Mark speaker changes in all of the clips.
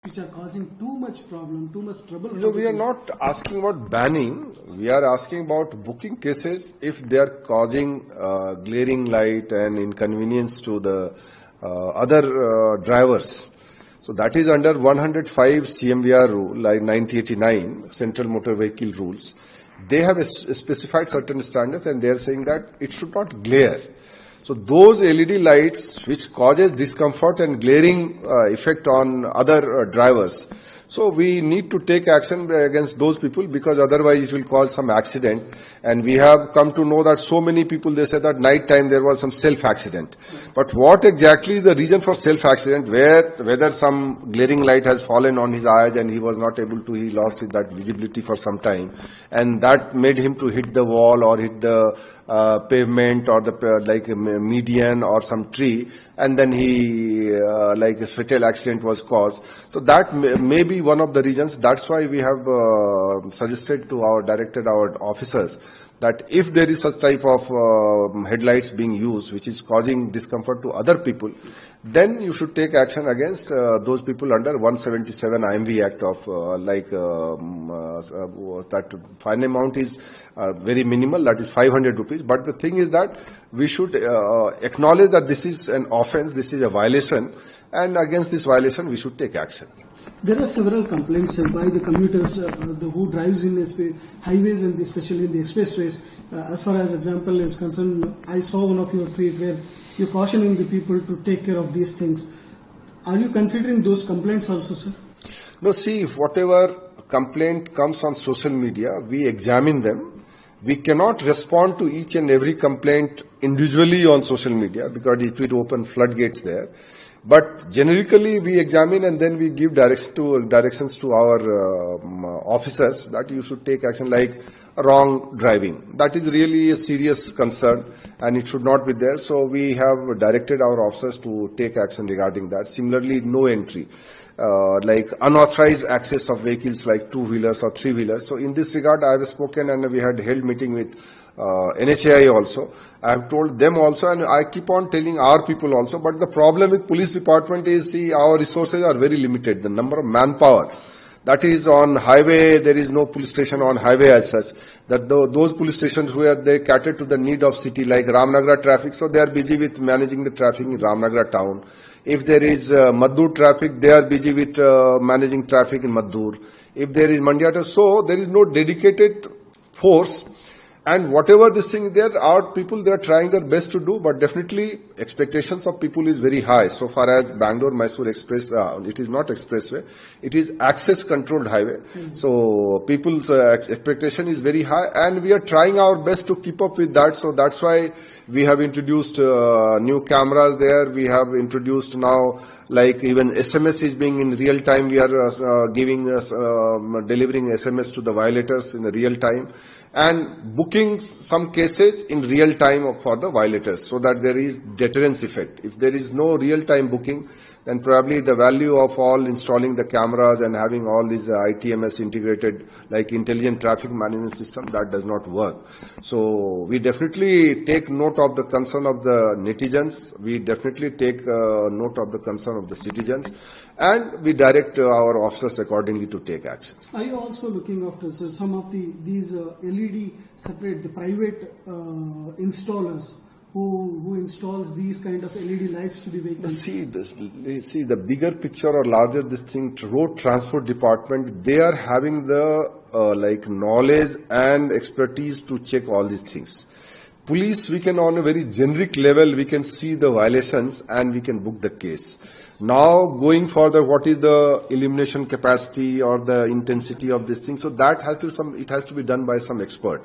Speaker 1: which are causing too much problem, too much trouble?
Speaker 2: No, we are not asking about banning. We are asking about booking cases if they are causing glaring light and inconvenience to the other drivers. So that is under 105 CMVR rule, like 1989, Central Motor Vehicle Rules. They have specified certain standards and they are saying that it should not glare. So those LED lights which causes discomfort and glaring effect on other drivers. So we need to take action against those people because otherwise it will cause some accident. And we have come to know that so many people, they said that night time there was some self-accident. But what exactly is the reason for self-accident? Whether some glaring light has fallen on his eyes and he was not able to, he lost that visibility for some time. And that made him to hit the wall or hit the pavement or the like median or some tree, and then he like a fatal accident was caused. So that may be one of the reasons. That's why we have directed our officers that if there is such type of headlights being used which is causing discomfort to other people, then you should take action against those people under 177 IMV Act of that fine amount is very minimal, that is 500 rupees. But the thing is that we should acknowledge that this is an offense, this is a violation, and against this violation we should take action.
Speaker 1: There are several complaints by the commuters who drives in the highways and especially in the expressways. As far as example is concerned, I saw one of your tweets where you're cautioning the people to take care of these things. Are you considering those complaints also, sir?
Speaker 2: No, see, if whatever complaint comes on social media, we examine them. We cannot respond to each and every complaint individually on social media because it will open floodgates there. But generically we examine and then we give directions to our officers that you should take action like wrong driving. That is really a serious concern and it should not be there. So we have directed our officers to take action regarding that. Similarly, no entry. Like unauthorized access of vehicles like two-wheelers or three-wheelers. So in this regard, I have spoken and we had held meeting with NHAI also. I have told them also and I keep on telling our people also. But the problem with police department is, see, our resources are very limited. The number of manpower. That is on highway, there is no police station on highway as such. That those police stations where they cater to the need of city like Ramnagar traffic, so they are busy with managing the traffic in Ramnagar town. If there is Maddur traffic, they are busy with managing traffic in Maddur. If there is Mandiata, so there is no dedicated force. And whatever this thing there are people, they are trying their best to do, but definitely expectations of people is very high. So far as Bangalore-Mysore Express, it is not expressway, it is access controlled highway. Mm-hmm. So people's expectation is very high and we are trying our best to keep up with that. So that's why we have introduced new cameras there. We have introduced now like even SMS is being in real time. We are delivering SMS to the violators in the real time. And booking some cases in real time for the violators so that there is deterrence effect. If there is no real time booking, then probably the value of all installing the cameras and having all these ITMS integrated like intelligent traffic management system, that does not work. So we definitely take note of the concern of the netizens. We definitely take note of the concern of the citizens. And we direct our officers accordingly to take action.
Speaker 1: Are you also looking after some of these LED separate, the private installers who installs these kind of LED lights to the vehicles?
Speaker 2: See the bigger picture or larger this thing, road transport department, they are having the like knowledge and expertise to check all these things. Police, we can on a very generic level, we can see the violations and we can book the case. Now going further, what is the elimination capacity or the intensity of this thing? So that has to it has to be done by some expert.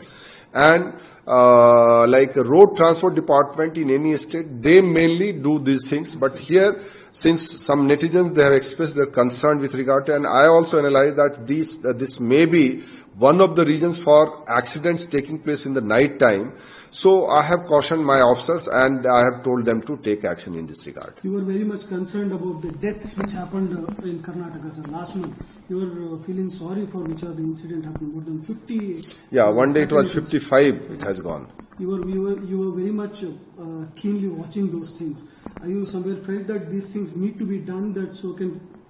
Speaker 2: And like a road transport department in any state, they mainly do these things. But here, since some netizens, they have expressed their concern with regard to, and I also analyze that this may be one of the reasons for accidents taking place in the night time. So I have cautioned my officers and I have told them to take action in this regard.
Speaker 1: You were very much concerned about the deaths which happened in Karnataka, sir. Last month, you were feeling sorry for which the incident happened. More than 50.
Speaker 2: Yeah, one day it was 55. It has gone.
Speaker 1: You were very much keenly watching those things. Are you somewhere afraid that these things need to be done that so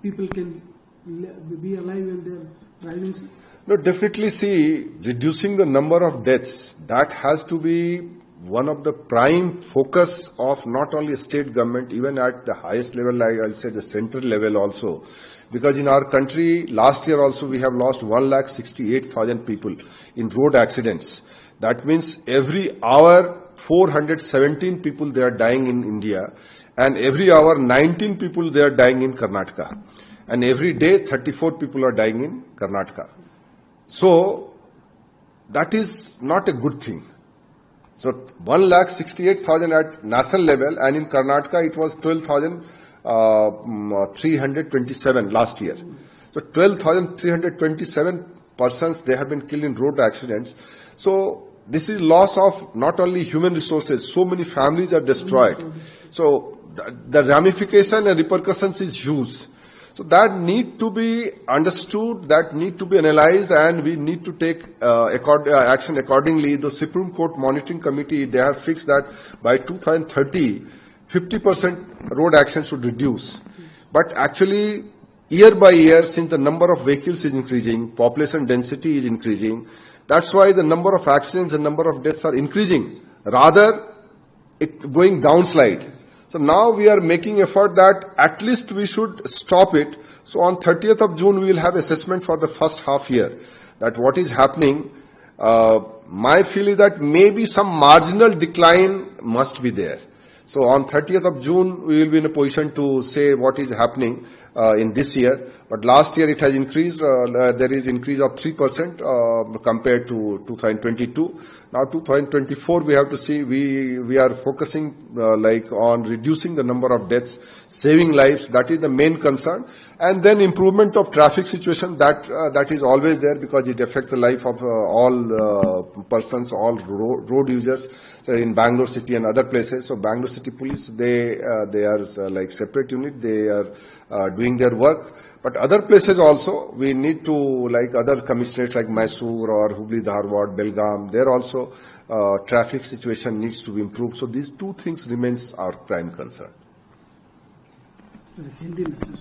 Speaker 1: people can be alive when they are driving, sir?
Speaker 2: No, definitely see, reducing the number of deaths, that has to be one of the prime focus of not only state government, even at the highest level, I'll say the central level also. Because in our country, last year also we have lost 1,68,000 people in road accidents. That means every hour 417 people they are dying in India, and every hour 19 people they are dying in Karnataka. And every day 34 people are dying in Karnataka. So, that is not a good thing. So, 1,68,000 at national level, and in Karnataka it was 12,327 last year. So, 12,327 persons, they have been killed in road accidents. So, this is loss of not only human resources, so many families are destroyed. So, the ramification and repercussions is huge. So that need to be understood, that need to be analyzed, and we need to take action accordingly. The Supreme Court Monitoring Committee, they have fixed that by 2030, 50% road accidents should reduce. But actually, year by year, since the number of vehicles is increasing, population density is increasing, that's why the number of accidents and number of deaths are increasing, rather it going downslide. So now we are making effort that at least we should stop it. So on 30th of June, we will have assessment for the first half year, that what is happening. My feel is that maybe some marginal decline must be there. So on 30th of June, we will be in a position to say what is happening in this year. But last year it has increased. There is increase of 3% compared to 2022. Now 2024 we have to see. We are focusing on reducing the number of deaths, saving lives. That is the main concern. And then improvement of traffic situation. That is always there because it affects the life of all persons, all road users. So in Bangalore city and other places. So Bangalore City Police, they are like separate unit. They are doing their work. But other places also, we need to, like other commissioners like Mysore or Hubli, Dharwad, Belgaum, there also traffic situation needs to be improved. So these two things remains our prime concern.
Speaker 1: Sir, Hindi में sir,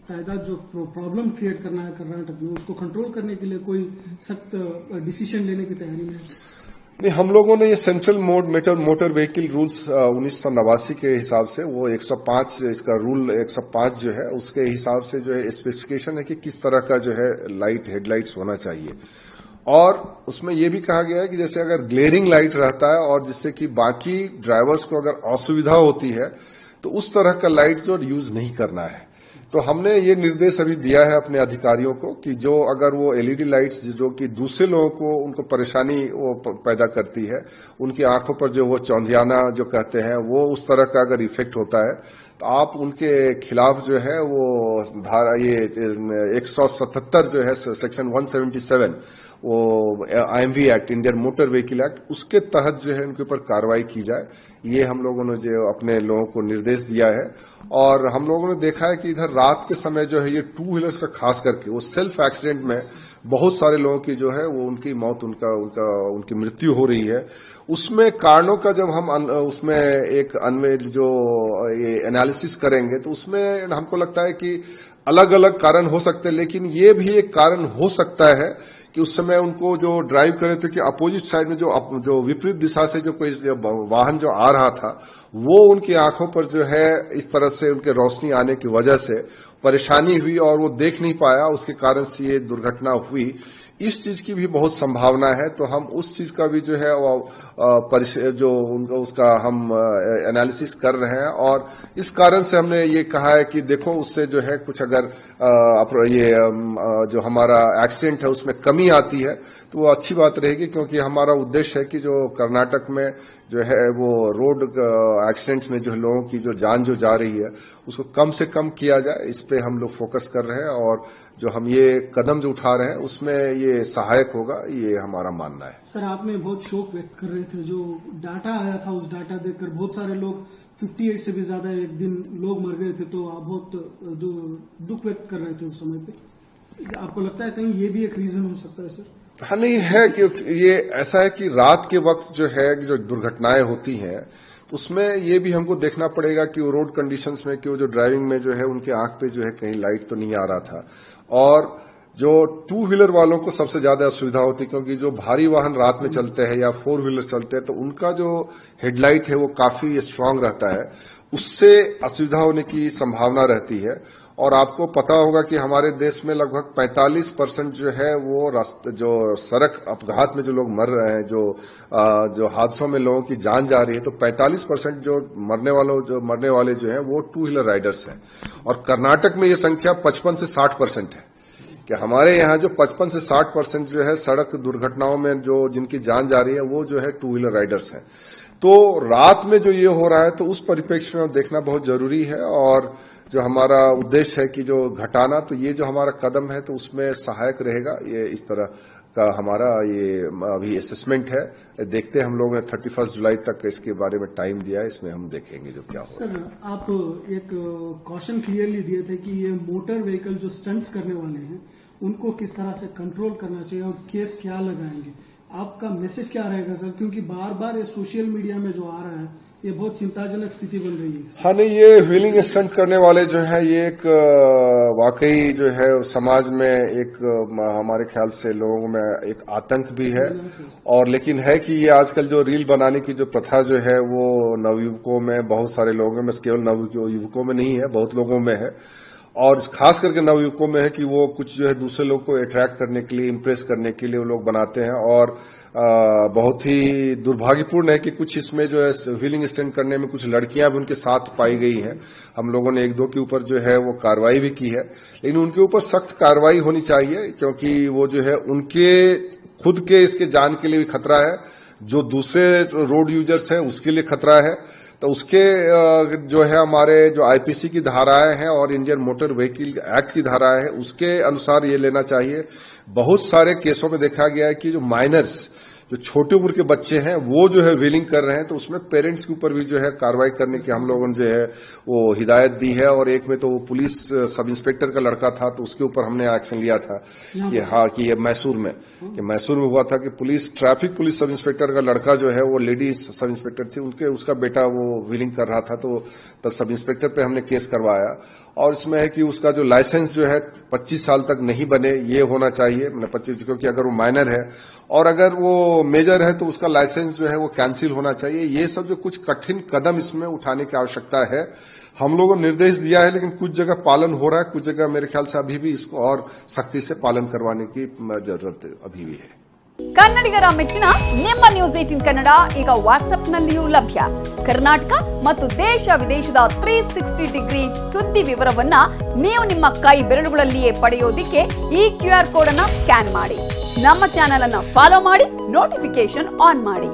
Speaker 1: तादाद जो problem create करना है कर्नाटक में, उसको control करने के लिए कोई सख्त डिसीजन लेने की तैयारी में है?
Speaker 2: नहीं, हम लोगों ने ये सेंट्रल मोटर व्हीकल रूल्स 1989 के हिसाब से, वो 105 इसका रूल 105 जो है, उसके हिसाब से जो है स्पेसिफिकेशन है कि किस तरह का जो है लाइट हेडलाइट्स होना चाहिए. और उसमें यह भी कहा गया है कि जैसे अगर ग्लेयरिंग लाइट रहता है और जिससे कि बाकी ड्राइवर्स को अगर असुविधा होती है, तो उस तरह का लाइट जो यूज नहीं करना है. तो हमने ये निर्देश अभी दिया है अपने अधिकारियों को कि जो अगर वो एलईडी लाइट्स जो कि दूसरे लोगों को उनको परेशानी वो पैदा करती है, उनकी आंखों पर जो वो चौंधियाना जो कहते हैं, वो उस तरह का अगर इफेक्ट होता है, तो आप उनके खिलाफ जो है वो धारा ये 177 जो है सेक्शन 177 वो IMV act, Indian motor vehicle act, उसके तहत जो है उनके ऊपर कार्रवाई की जाए. ये हम लोगों ने जो अपने लोगों को निर्देश दिया है. और हम लोगों ने देखा है कि इधर रात के समय जो है ये टू व्हीलर्स का खास करके वो सेल्फ एक्सीडेंट में बहुत सारे लोगों की जो है वो उनकी मौत उनकी मृत्यु हो रही है. उसमें कारणों का जब हम उसमें एक अन्वय जो ये एनालिसिस करेंगे, तो उसमें हमको लगता है कि अलग अलग कारण हो सकते हैं, लेकिन ये भी एक कारण हो सकता है कि उस समय उनको जो ड्राइव कर रहे थे कि अपोजिट साइड में जो विपरीत दिशा से जो कोई वाहन जो आ रहा था, वो उनकी आंखों पर जो है इस तरह से उनके रोशनी आने की वजह से परेशानी हुई और वो देख नहीं पाया, उसके कारण से ये दुर्घटना हुई. इस चीज की भी बहुत संभावना है. तो हम उस चीज का भी जो है जो उसका हम एनालिसिस कर रहे हैं. और इस कारण से हमने ये कहा है कि देखो उससे जो है कुछ अगर ये जो हमारा एक्सीडेंट है उसमें कमी आती है तो वो अच्छी बात रहेगी, क्योंकि हमारा उद्देश्य है कि जो कर्नाटक में जो है वो रोड एक्सीडेंट्स में जो लोगों की जो जान जो जा रही है उसको कम से कम किया जाए. इस पे हम लोग फोकस कर रहे हैं और जो हम ये कदम जो उठा रहे हैं उसमें ये सहायक होगा, ये हमारा मानना है.
Speaker 1: सर, आपने बहुत शोक व्यक्त कर रहे थे. जो डाटा आया था, उस डाटा देखकर बहुत सारे लोग 58 से भी ज्यादा एक दिन लोग मर गए थे, तो आप बहुत दुख व्यक्त कर रहे थे उस समय पे. आपको लगता है कहीं ये भी एक रीजन हो सकता है सर?
Speaker 2: हाँ, नहीं है कि ये ऐसा है कि रात के वक्त जो है जो दुर्घटनाएं होती हैं, उसमें ये भी हमको देखना पड़ेगा कि वो रोड कंडीशंस में कि वो जो ड्राइविंग में जो है उनके आंख पे जो है कहीं लाइट तो नहीं आ रहा था। और जो 2 व्हीलर वालों को सबसे ज्यादा असुविधा होती है, क्योंकि जो भारी वाहन रात में चलते हैं या 4 व्हीलर चलते हैं तो उनका जो हेडलाइट है वो काफी स्ट्रांग रहता है, उससे असुविधा होने की संभावना रहती है। और आपको पता होगा कि हमारे देश में लगभग 45% जो है वो जो सड़क अपघात में जो लोग मर रहे हैं, जो हादसों में लोगों की जान जा रही है, तो 45% जो मरने वाले जो हैं वो 2 व्हीलर राइडर्स हैं। और कर्नाटक में ये संख्या 55 से 60% है कि हमारे यहाँ जो 55 से 60% जो है सड़क दुर्घटनाओं में जो जिनकी जान जा रही है वो जो है 2 व्हीलर राइडर्स हैं। तो रात में जो ये हो रहा है तो उस परिप्रेक्ष्य में देखना बहुत जरूरी है। और जो हमारा उद्देश्य है कि जो घटाना, तो ये जो हमारा कदम है तो उसमें सहायक रहेगा। ये इस तरह का हमारा ये अभी असेसमेंट है, देखते हैं। हम लोगों ने 31 जुलाई तक इसके बारे में टाइम दिया है, इसमें हम देखेंगे जो क्या होगा।
Speaker 1: सर, आप एक कॉशन क्लियरली दिए थे कि ये मोटर व्हीकल जो स्टंट्स करने वाले हैं उनको किस तरह से कंट्रोल करना चाहिए और केस क्या लगाएंगे, आपका मैसेज क्या रहेगा सर? क्योंकि बार बार ये सोशल मीडिया में जो आ रहा है ये बहुत चिंताजनक स्थिति बन रही है।
Speaker 2: हाँ, नहीं, ये व्हीलिंग स्टंट करने वाले जो है ये एक वाकई जो है समाज में एक हमारे ख्याल से लोगों में एक आतंक भी है। और लेकिन है कि ये आजकल जो रील बनाने की जो प्रथा जो है वो नवयुवकों में, बहुत सारे लोगों में, केवल नवयुवकों में नहीं है, बहुत लोगों में है। और खास करके नवयुवकों में है कि वो कुछ जो है दूसरे लोग को अट्रैक्ट करने के लिए, इम्प्रेस करने के लिए वो लोग बनाते हैं। और बहुत ही दुर्भाग्यपूर्ण है कि कुछ इसमें जो है व्हीलिंग स्टंट करने में कुछ लड़कियां भी उनके साथ पाई गई हैं। हम लोगों ने 1-2 के ऊपर जो है वो कार्रवाई भी की है, लेकिन उनके ऊपर सख्त कार्रवाई होनी चाहिए, क्योंकि वो जो है उनके खुद के इसके जान के लिए भी खतरा है, जो दूसरे रोड यूजर्स हैं उसके लिए खतरा है। तो उसके जो है हमारे जो आईपीसी की धाराएं हैं और इंडियन मोटर व्हीकल एक्ट की धाराएं हैं उसके अनुसार ये लेना चाहिए। बहुत सारे केसों में देखा गया है कि जो माइनर्स, जो छोटे उम्र के बच्चे हैं वो जो है व्हीलिंग कर रहे हैं, तो उसमें पेरेंट्स के ऊपर भी जो है कार्रवाई करने की हम लोगों ने जो है वो हिदायत दी है। और एक में तो वो पुलिस सब इंस्पेक्टर का लड़का था, तो उसके ऊपर हमने एक्शन लिया था कि हाँ, कि ये मैसूर में हुआ था कि ट्रैफिक पुलिस सब इंस्पेक्टर का लड़का जो है वो लेडीज सब इंस्पेक्टर थी, उसका बेटा वो व्हीलिंग कर रहा था, तो तब सब इंस्पेक्टर पे हमने केस करवाया। और इसमें है कि उसका जो लाइसेंस जो है 25 साल तक नहीं बने, ये होना चाहिए 25, क्योंकि अगर वो माइनर है और अगर वो मेजर है तो उसका लाइसेंस जो है वो कैंसिल होना चाहिए। ये सब जो कुछ कठिन कदम इसमें उठाने की आवश्यकता है, हम लोगों ने निर्देश दिया है, लेकिन कुछ जगह पालन हो रहा है, कुछ जगह मेरे ख्याल से अभी भी इसको और सख्ती से पालन करवाने की जरूरत अभी भी है।
Speaker 3: ಕನ್ನಡಿಗರ ಮೆಚ್ಚಿನ ನಿಮ್ಮ ನ್ಯೂಸ್ 18 ಕನ್ನಡ ಈಗ ವಾಟ್ಸ್ಆಪ್ನಲ್ಲಿಯೂ ಲಭ್ಯ. ಕರ್ನಾಟಕ ಮತ್ತು ದೇಶ ವಿದೇಶದ 360 ಡಿಗ್ರಿ ಸುದ್ದಿ ವಿವರವನ್ನ ನೀವು ನಿಮ್ಮ ಕೈ ಬೆರಳುಗಳಲ್ಲಿಯೇ ಪಡೆಯೋದಿಕ್ಕೆ ಈ QR ಕೋಡ್ ಅನ್ನು ಸ್ಕ್ಯಾನ್ ಮಾಡಿ. ನಮ್ಮ ಚಾನೆಲ್ ಅನ್ನು ಫಾಲೋ ಮಾಡಿ, ನೋಟಿಫಿಕೇಶನ್ ಆನ್ ಮಾಡಿ.